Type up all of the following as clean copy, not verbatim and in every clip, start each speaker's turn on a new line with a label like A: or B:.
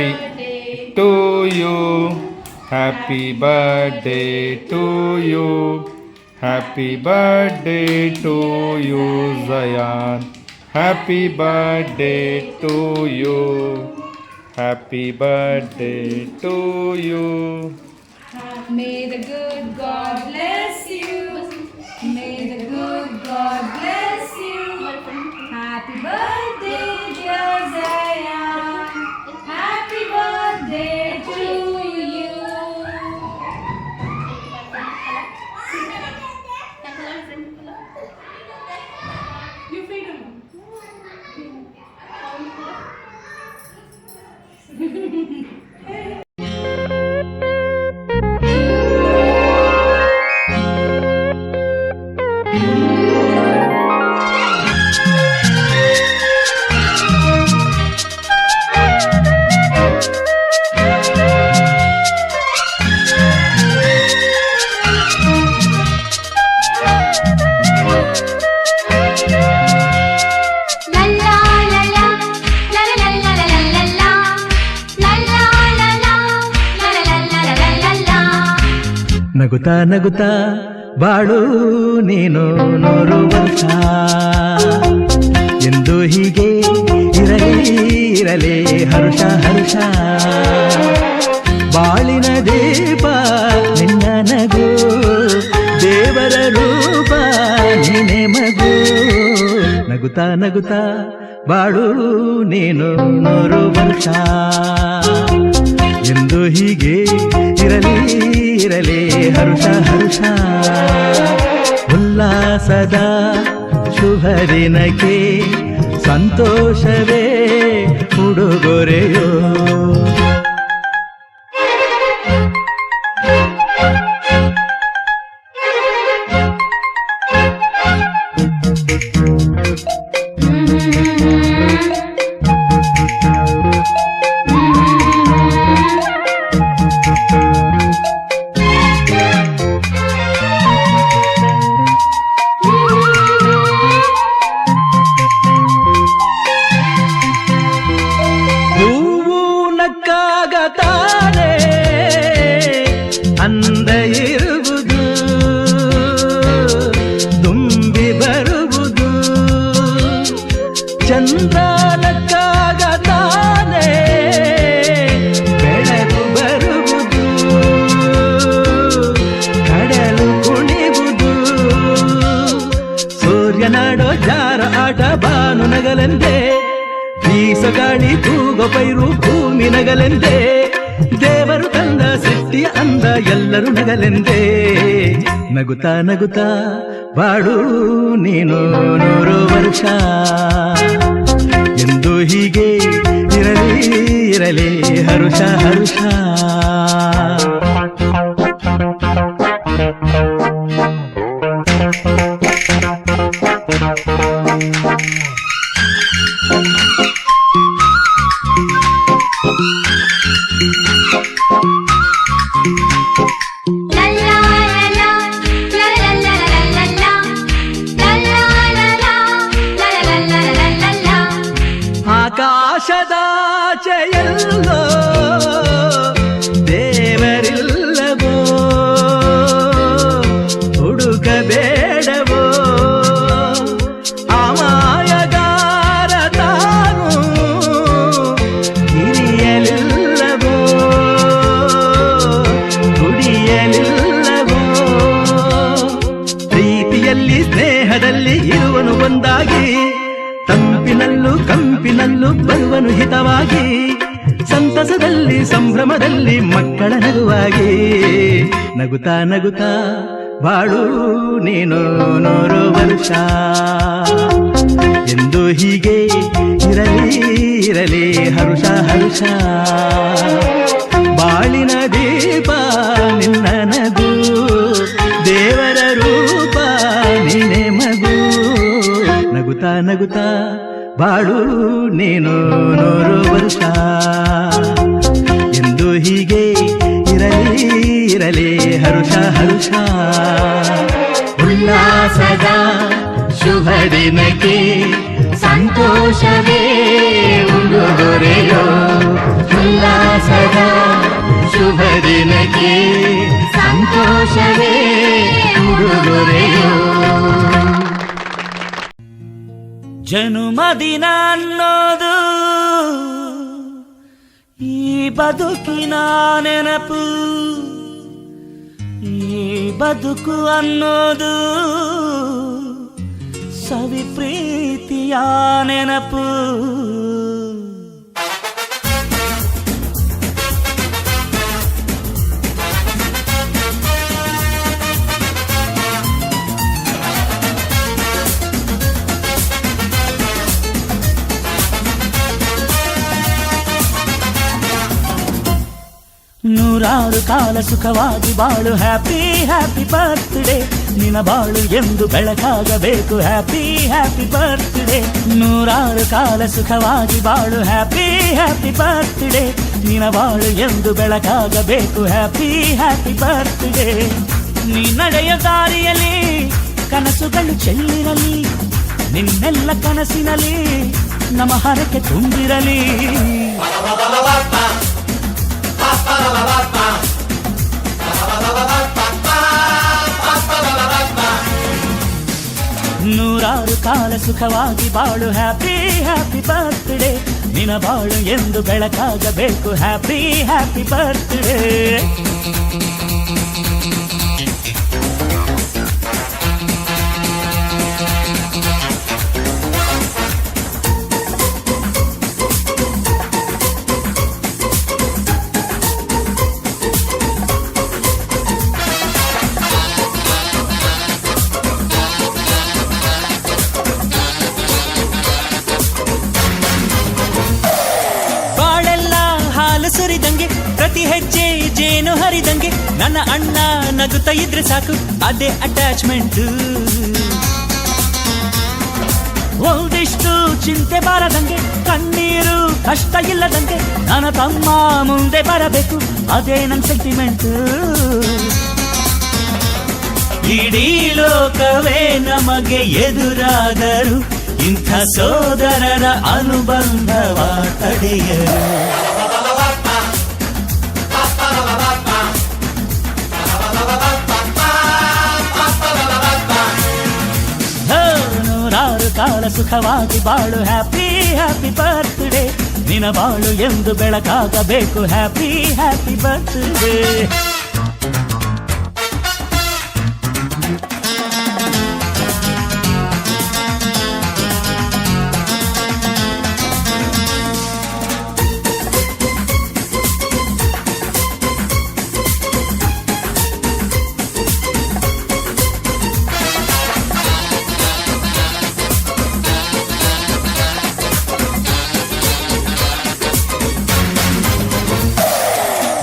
A: happy to you. Happy birthday to you. Happy birthday to you, Zayan. Happy birthday to you. Happy birthday to you.
B: May the good God bless you. May the good God bless you. Happy birthday, dear Zayan. Happy birthday to you. You feed him.
C: ನಗುತ್ತಾ ನಗುತ್ತಾ ಬಾಳು ನೀನು 100 ವರ್ಷ ಎಂದು ಹೀಗೆ ಇರಲಿ ಇರಲಿ ಹರುಷ ಹರುಷ ಬಾಳಿನ ದೀಪ ನಿನ್ನ ನಗು ದೇವರ ರೂಪ ನೀನೆ ಮಗು ನಗುತ್ತಾ ನಗುತ್ತಾ ಬಾಳು ನೀನು 100 ವರ್ಷ ಎಂದು ಹೀಗೆ ಇರಲಿ ಇರಲಿ ಹರುಷ ಹರುಷ ಉಲ್ಲಾಸದ ಶುಭ ದಿನಕ್ಕೆ ಸಂತೋಷವೇ ಉಡುಗೊರೆಯೋ ತಾನೆ ಅಂದ ಇರುವುದು ತುಂಬಿ ಬರುವುದು ಚಂದ್ರನಕ್ಕಾಗ ತಾನೆ ಬೆಳಕು ಬರುವುದು ಕಡಲು ಕುಣಿವುದು ಸೂರ್ಯನಾಡೋ ಜಾರ ಆಟ ಬಾನು ನಗಲೆಂದೇ ಬೀಸಗಾಳಿ ತೂಗೋ ಪೈರು ಭೂಮಿ ನಗಲೆಂದೇ ದೇವರು ತಂದ ಸೃಷ್ಟಿಯ ಅಂದ ಎಲ್ಲರೂ ನಗಲೆಂದೇ ನಗುತ್ತಾ ನಗುತ್ತಾ ಬಾಳು ನೀನು 100 ವರ್ಷ ಎಂದು ಹೀಗೆ ಇರಲಿ ಇರಲಿ ಹರುಷ ಹರುಷ ಆಕಾಶದಾಚೆಯಲ್ಲೋ ದೇವರಿಲ್ಲವೋ ಹುಡುಕಬೇಡವೋ ಅಮಾಯಗಾರ ತಾನು ಹಿರಿಯಲಿಲ್ಲವೋ ದುಡಿಯಲಿಲ್ಲವೋ ಪ್ರೀತಿಯಲ್ಲಿ ಸ್ನೇಹದಲ್ಲಿ ಇರುವನು ಒಂದಾಗಿ ತಂಪಿನಲ್ಲೂ ಕಂಪಿನಲ್ಲೂ ಬರುವನು ಹಿತವಾಗಿ ಸಂತಸದಲ್ಲಿ ಸಂಭ್ರಮದಲ್ಲಿ ಮಕ್ಕಳ ನಗುವಾಗಿ ನಗುತ್ತಾ ನಗುತ್ತಾ ಬಾಳು ನೀನು 100 ವರ್ಷ ಎಂದು ಹೀಗೆ ಇರಲಿ ಇರಲಿ ಹರುಷ ಹರುಷ ಬಾಳಿನ ದೀಪ ನಿನ್ನ ನಗು ದೇವರ ರೂಪ ನೀನೆ ಮಗು ನಗುತ್ತಾ ನಗುತ್ತಾ ಬಾಳು ನೀನು 100 ವರ್ಷ ಎಂದು ಹೀಗೆ ಇರಲಿ ಇರಲಿ ಹರುಷ ಹರುಷ ಉಲ್ಲಾಸದ ಶುಭ ದಿನಕ್ಕೆ ಸಂತೋಷವೇ ಉಡುಗೊರೆಯೋ ಉಲ್ಲಾಸದ ಶುಭ ದಿನಕ್ಕೆ ಸಂತೋಷವೇ ಉಡುಗೊರೆಯೋ.
D: ಜನುಮದಿನ ಅನ್ನೋದು ಈ ಬದುಕಿನ ನೆನಪು, ಈ ಬದುಕು ಅನ್ನೋದು ಸವಿ ಪ್ರೀತಿಯ ನೆನಪು. ನೂರಾರು ಕಾಲ ಸುಖವಾಗಿ ಬಾಳು, ಹ್ಯಾಪಿ ಹ್ಯಾಪಿ ಬರ್ತ್ಡೇ. ನಿನ್ನ ಬಾಳು ಎಂದು ಬೆಳಕಾಗಬೇಕು, ಹ್ಯಾಪಿ ಹ್ಯಾಪಿ ಬರ್ತ್ಡೇ. ನೂರಾರು ಕಾಲ ಸುಖವಾಗಿ ಬಾಳು, ಹ್ಯಾಪಿ ಹ್ಯಾಪಿ ಬರ್ತ್ಡೇ. ನಿನ್ನ ಬಾಳು ಎಂದು ಬೆಳಕಾಗಬೇಕು, ಹ್ಯಾಪಿ ಹ್ಯಾಪಿ ಬರ್ತ್ಡೇ. ನೀ ನಡೆಯ ದಾರಿಯಲ್ಲಿ ಕನಸುಗಳು ಚೆಲ್ಲಿರಲಿ, ನಿನ್ನೆಲ್ಲ ಕನಸಿನಲ್ಲಿ ನಮ್ಮ ಹರಕೆ ತುಂಬಿರಲಿ. ನೂರಾರು ಕಾಲ ಸುಖವಾಗಿ ಬಾಳು, ಹ್ಯಾಪಿ ಹ್ಯಾಪಿ ಬರ್ತ್ಡೇ. ನಿನ್ನ ಬಾಳು ಎಂದು ಬೆಳಕಾಗಬೇಕು, ಹ್ಯಾಪಿ ಹ್ಯಾಪಿ ಬರ್ತ್ಡೇ. ಸುರಿದಂಗೆ ಪ್ರತಿ ಹೆಜ್ಜೆ ಜೇನು ಹರಿದಂಗೆ, ನನ್ನ ಅಣ್ಣ ನಗುತ್ತಾ ಇದ್ರೆ ಸಾಕು, ಅದೇ ಅಟ್ಯಾಚ್ಮೆಂಟ್. ಒಂದಿಷ್ಟು ಚಿಂತೆ ಬಾರದಂಗೆ, ಕಣ್ಣೀರು ಕಷ್ಟ ಇಲ್ಲದಂಗೆ, ನನ್ನ ತಮ್ಮ ಮುಂದೆ ಬರಬೇಕು, ಅದೇ ನನ್ನ ಸೆಂಟಿಮೆಂಟ್. ಇಡೀ ಲೋಕವೇ ನಮಗೆ ಎದುರಾದರು, ಇಂಥ ಸೋದರರ ಅನುಬಂಧವ ತಡೆಯರು. ನೂರಾರು ಕಾಲ ಸುಖವಾಗಿ ಬಾಳು, ಹ್ಯಾಪಿ ಹ್ಯಾಪಿ ಬರ್ತ್ಡೇ. ನಿನ್ನ ಬಾಳು ಎಂದು ಬೆಳಕಾಗಬೇಕು, ಹ್ಯಾಪಿ ಹ್ಯಾಪಿ ಬರ್ತ್ಡೇ.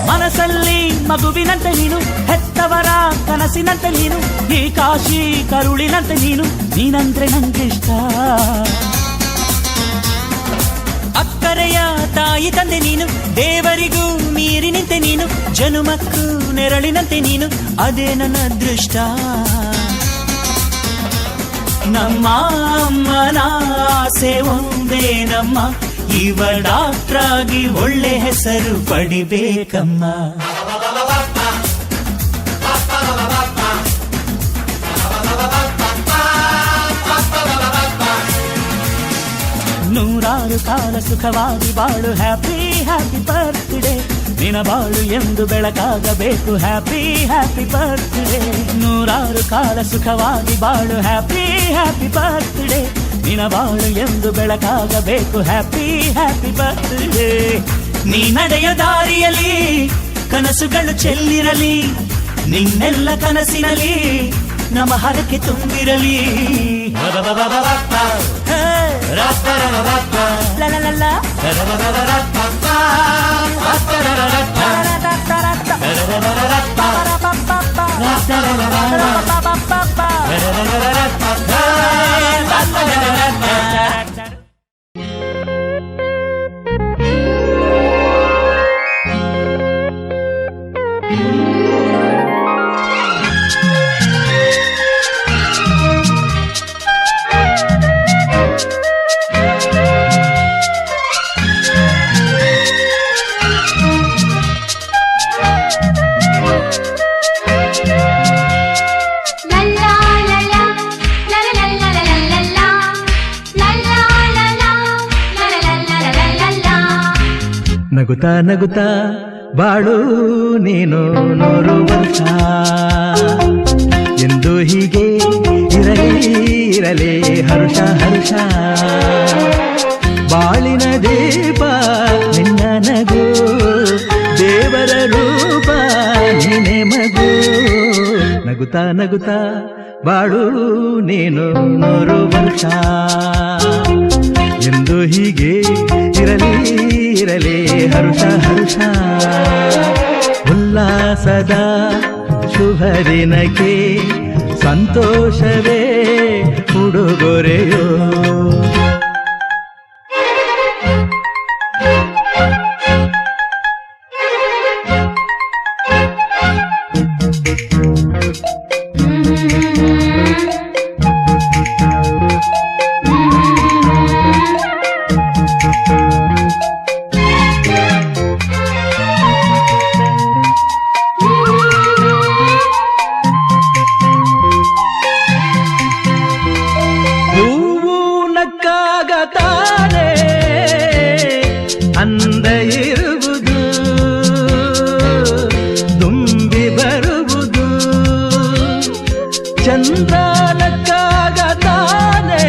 D: ಮನಸ್ಸಲ್ಲಿ ಮಗುವಿನಂತೆ ನೀನು, ಹೆತ್ತವರ ಕನಸಿನಂತೆ ನೀನು, ಈ ಕಾಶಿ ಕರುಳಿನಂತೆ ನೀನು, ನೀನಂದ್ರೆ ನಂಗಿಷ್ಟ. ಅಕ್ಕರೆಯ ತಾಯಿ ತಂದೆ ನೀನು, ದೇವರಿಗೂ ಮೀರಿ ನಿಂತೆ ನೀನು, ಜನುಮಕ್ಕೂ ನೆರಳಿನಂತೆ ನೀನು, ಅದೇ ನನ್ನ ಅದೃಷ್ಟ. ನಮ್ಮ ಅಮ್ಮನ ಆಸೆ ಒಂದೇ ನಮ್ಮ, ಇವ ಡಾಕ್ಟ್ರಾಗಿ ಒಳ್ಳೆ ಹೆಸರು ಪಡಿಬೇಕಮ್ಮ. ನೂರಾರು ಕಾಲ ಸುಖವಾಗಿ ಬಾಳು, ಹ್ಯಾಪಿ ಹ್ಯಾಪಿ ಬರ್ತ್ಡೇ. ನಿನ್ನ ಬಾಳು ಎಂದು ಬೆಳಕಾಗಬೇಕು, ಹ್ಯಾಪಿ ಹ್ಯಾಪಿ ಬರ್ತ್ಡೇ. ನೂರಾರು ಕಾಲ ಸುಖವಾಗಿ ಬಾಳು, ಹ್ಯಾಪಿ ಹ್ಯಾಪಿ ಬರ್ತ್ಡೇ. ನಿನ್ನ ಬಾಳು ಎಂದು ಬೆಳಕಾಗಬೇಕು, ಹ್ಯಾಪಿ ಹ್ಯಾಪಿ ಬರ್ತ್ಡೇ. ನೀ ನಡೆಯ ದಾರಿಯಲ್ಲಿ ಕನಸುಗಳು ಚೆಲ್ಲಿರಲಿ, ನಿನ್ನೆಲ್ಲ ಕನಸಿನಲ್ಲಿ ನಮ್ಮ ಹರಕೆ ತುಂಬಿರಲಿ.
C: ನಗುತ್ತಾ ನಗುತ್ತಾ ಬಾಳು ನೀನು 100 ವರ್ಷ ಎಂದು ಹೀಗೆ ಇರಲಿ ಇರಲಿ ಹರುಷ ಹರುಷ ಬಾಳಿನ ದೀಪ ನಿನ್ನ ನಗು ದೇವರ ರೂಪ ನೀನೆ ಮಗು ನಗುತ್ತಾ ನಗುತ್ತಾ ಬಾಳು ನೀನು 100 ವರ್ಷ ಎಂದು ಹೀಗೆ ಇರಲಿ ಇರಲಿ ಹರುಷ ಹರುಷ ಉಲ್ಲಾಸದ ಶುಭ ದಿನಕ್ಕೆ ಸಂತೋಷವೇ ಉಡುಗೊರೆಯೋ ತಾನೆ ಅಂದ ಇರುವುದು ತುಂಬಿ ಬರುವುದು ಚಂದ್ರನಕ್ಕಾಗ ತಾನೆ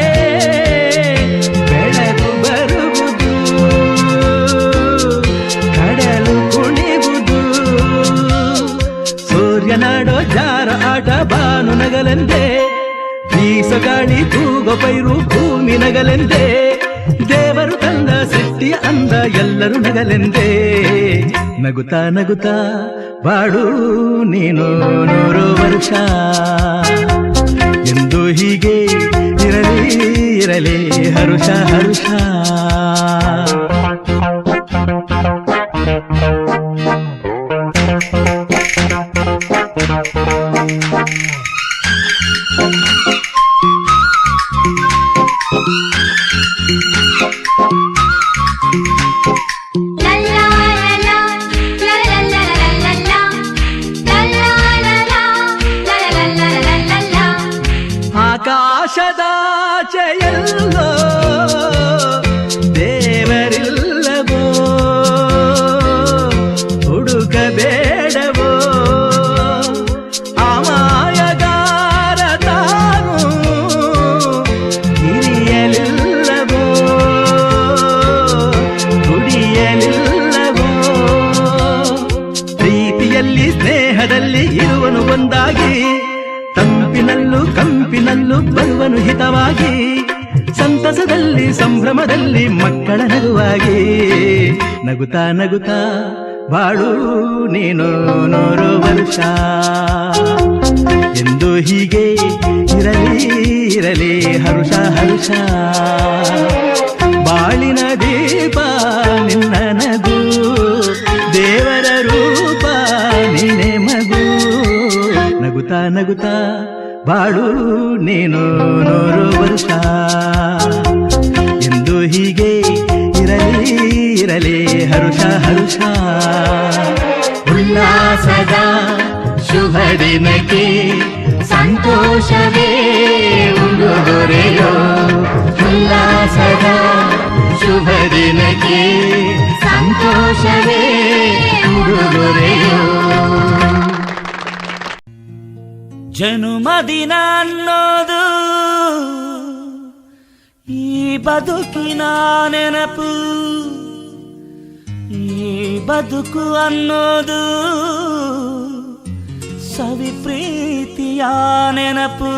C: ಬೆಳಕು ಬರುವುದು ಕಡಲು ಕುಣಿವುದು ಸೂರ್ಯನಾಡೋ ಜಾರ ಆಟ ಬಾನು ನಗಲೆಂದೇ ಬೀಸಗಾಳಿ ತೂಗೋ ಪೈರು ಭೂಮಿ ನಗಲೆಂದೇ ದೇವರು ತಂದ ಸೃಷ್ಟಿಯ ಅಂದ ಎಲ್ಲರೂ ನಗಲೆಂದೇ ನಗುತ್ತಾ ನಗುತ್ತಾ ಬಾಳು ನೀನು 100 ವರ್ಷ ಎಂದು ಹೀಗೆ ಇರಲಿ ಇರಲಿ ಹರುಷ ಹರುಷ ಆಕಾಶದಾಚೆಯಲ್ಲೋ ದೇವರಿಲ್ಲವೋ ಹುಡುಕಬೇಡವೋ ಅಮಾಯಗಾರ ತಾನು ಹಿರಿಯಲಿಲ್ಲವೋ ದುಡಿಯಲಿಲ್ಲವೋ ಪ್ರೀತಿಯಲ್ಲಿ ಸ್ನೇಹದಲ್ಲಿ ಇರುವನು ಒಂದಾಗಿ ತಂಪಿನಲ್ಲೂ ಕಂಪಿನಲ್ಲೂ ಬರುವನು ಹಿತವಾಗಿ ಸಂತಸದಲ್ಲಿ ಸಂಭ್ರಮದಲ್ಲಿ ಮಕ್ಕಳ ನಗುವಾಗಿ ನಗುತ್ತಾ ನಗುತ್ತಾ ಬಾಳು ನೀನು 100 ವರ್ಷ ಎಂದು ಹೀಗೆ ಇರಲಿ ಇರಲಿ ಹರುಷ ಹರುಷ ಬಾಳಿನ ದೀಪ ನಿನ್ನ ನಗು ದೇವರ ರೂಪ ನೀನೆ ಮಗು ನಗುತ್ತಾ ನಗುತ್ತಾ ಬಾಳು ನೀನು 100 ವರ್ಷ ಎಂದು ಹೀಗೆ ಇರಲಿ ಇರಲಿ ಹರುಷ ಹರುಷ ಉಲ್ಲಾಸದ ಶುಭ ದಿನಕ್ಕೆ ಸಂತೋಷವೇ ಉಡುಗೊರೆಯೋ ಉಲ್ಲಾಸದ ಶುಭ ದಿನಕ್ಕೆ ಸಂತೋಷವೇ ಉಡುಗೊರೆಯೋ
D: ಜನುಮದಿನ ಅನ್ನೋದು ಈ ಬದುಕಿನ ನೆನಪು ಈ ಬದುಕು ಅನ್ನೋದು ಸವಿ ಪ್ರೀತಿಯ ನೆನಪು